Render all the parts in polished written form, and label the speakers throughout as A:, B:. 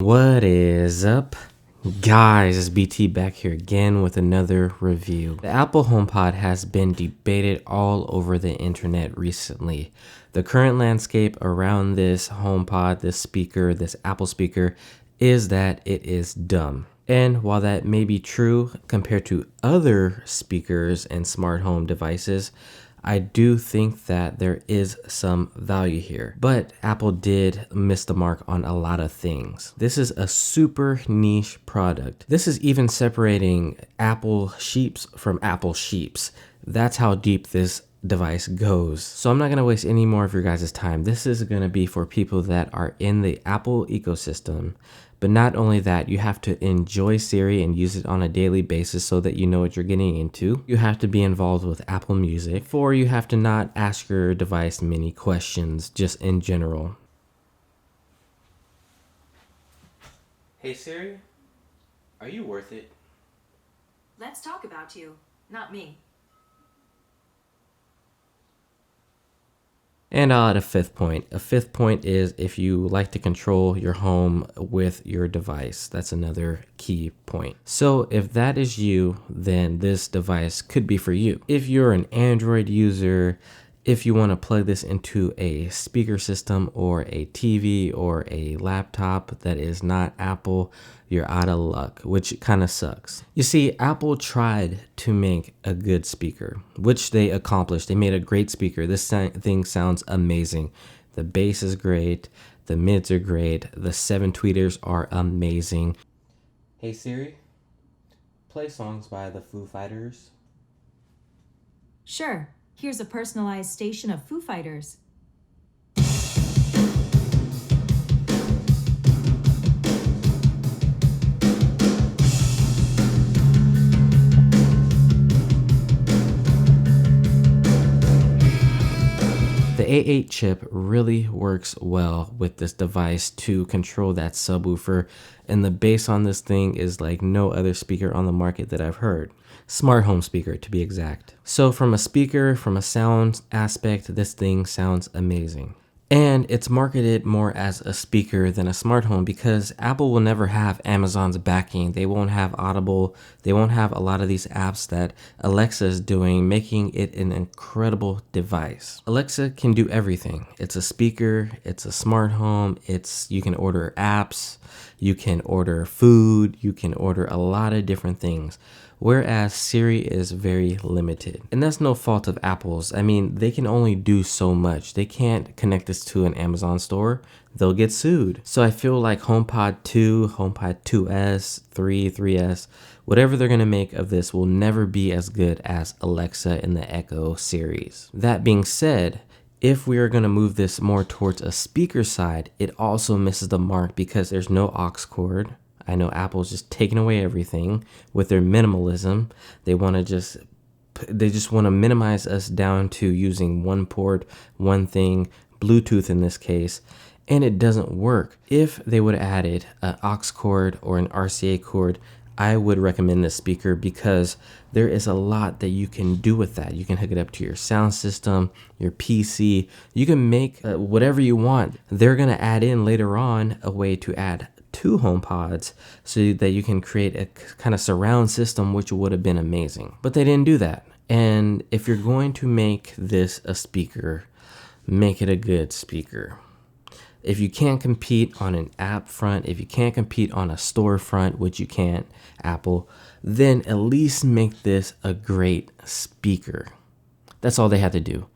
A: What is up, guys? It's BT back here again with another review. The Apple HomePod has been debated all over the internet recently. The current landscape around this HomePod, this speaker, this Apple speaker, is that it is dumb. And while that may be true compared to other speakers and smart home devices, I do think that there is some value here, but Apple did miss the mark on a lot of things. This is a super niche product. This is even separating Apple sheeps from Apple sheeps. That's how deep this device goes. So I'm not going to waste any more of your guys' time. This is going to be for people that are in the Apple ecosystem. But not only that, you have to enjoy Siri and use it on a daily basis so that you know what you're getting into. You have to be involved with Apple Music. 4, you have to not ask your device many questions, just in general. Hey Siri, are you worth it?
B: Let's talk about you, not me.
A: And I'll add a fifth point. A fifth point is if you like to control your home with your device. That's another key point. So if that is you, then this device could be for you. If you're an Android user, if you want to plug this into a speaker system or a TV or a laptop that is not Apple, you're out of luck, which kind of sucks. You see, Apple tried to make a good speaker, which they accomplished. They made a great speaker. This thing sounds amazing. The bass is great. The mids are great. The 7 tweeters are amazing. Hey Siri, play songs by the Foo Fighters.
B: Sure, here's a personalized station of Foo Fighters.
A: The A8 chip really works well with this device to control that subwoofer, and the bass on this thing is like no other speaker on the market that I've heard. Smart home speaker to be exact. So from a speaker, from a sound aspect, this thing sounds amazing. And it's marketed more as a speaker than a smart home because Apple will never have Amazon's backing. They won't have Audible. They won't have a lot of these apps that Alexa is doing, making it an incredible device. Alexa can do everything. It's a speaker, it's a smart home, you can order apps, you can order food, you can order a lot of different things. Whereas Siri is very limited. And that's no fault of Apple's. I mean, they can only do so much. They can't connect this to an Amazon store. They'll get sued. So I feel like HomePod 2, HomePod 2S, 3, 3S, whatever they're gonna make of this will never be as good as Alexa in the Echo series. That being said, if we are going to move this more towards a speaker side, it also misses the mark because there's no aux cord. I know Apple's just taking away everything with their minimalism. They just want to minimize us down to using one port, one thing, Bluetooth in this case, and it doesn't work. If they would have added an aux cord or an RCA cord, I would recommend this speaker because there is a lot that you can do with that. You can hook it up to your sound system, your PC. You can make whatever you want. They're going to add in later on a way to add 2 HomePods so that you can create a kind of surround system, which would have been amazing. But they didn't do that. And if you're going to make this a speaker, make it a good speaker. If you can't compete on an app front, if you can't compete on a store front, which you can't, Apple, then at least make this a great speaker. That's all they had to do.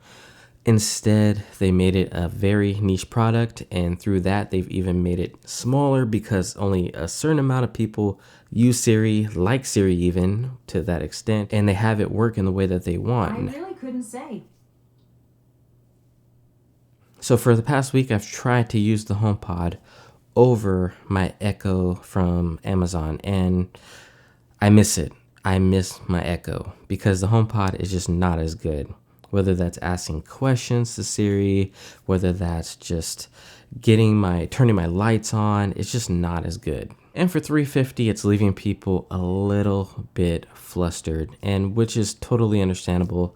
A: Instead, they made it a very niche product, and through that, they've even made it smaller because only a certain amount of people use Siri, like Siri even, to that extent, and they have it work in the way that they want.
B: I really couldn't say.
A: So for the past week, I've tried to use the HomePod over my Echo from Amazon, and I miss it. I miss my Echo because the HomePod is just not as good. Whether that's asking questions to Siri, whether that's just turning my lights on, it's just not as good. And for $350, it's leaving people a little bit flustered, and which is totally understandable.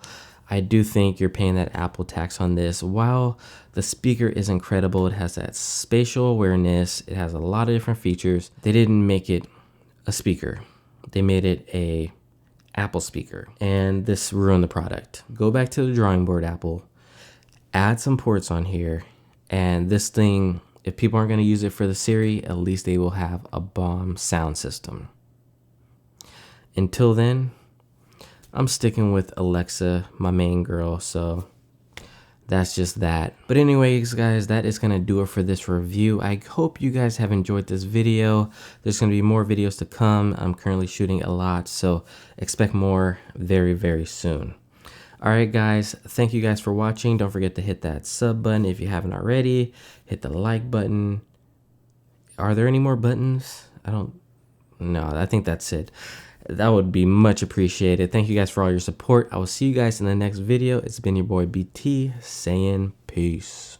A: I do think you're paying that Apple tax on this. While the speaker is incredible, it has that spatial awareness, it has a lot of different features. They didn't make it a speaker. They made it a Apple speaker, and this ruined the product. Go back to the drawing board, Apple. Add some ports on here, and this thing, if people aren't going to use it for the Siri, at least they will have a bomb sound system. Until then, I'm sticking with Alexa, my main girl, so that's just that. But anyways, guys, that is going to do it for this review. I hope you guys have enjoyed this video. There's going to be more videos to come. I'm currently shooting a lot, so expect more very, very soon. All right, guys, thank you guys for watching. Don't forget to hit that sub button if you haven't already. Hit the like button. Are there any more buttons? No, I think that's it. That would be much appreciated. Thank you guys for all your support. I will see you guys in the next video. It's been your boy BT saying peace.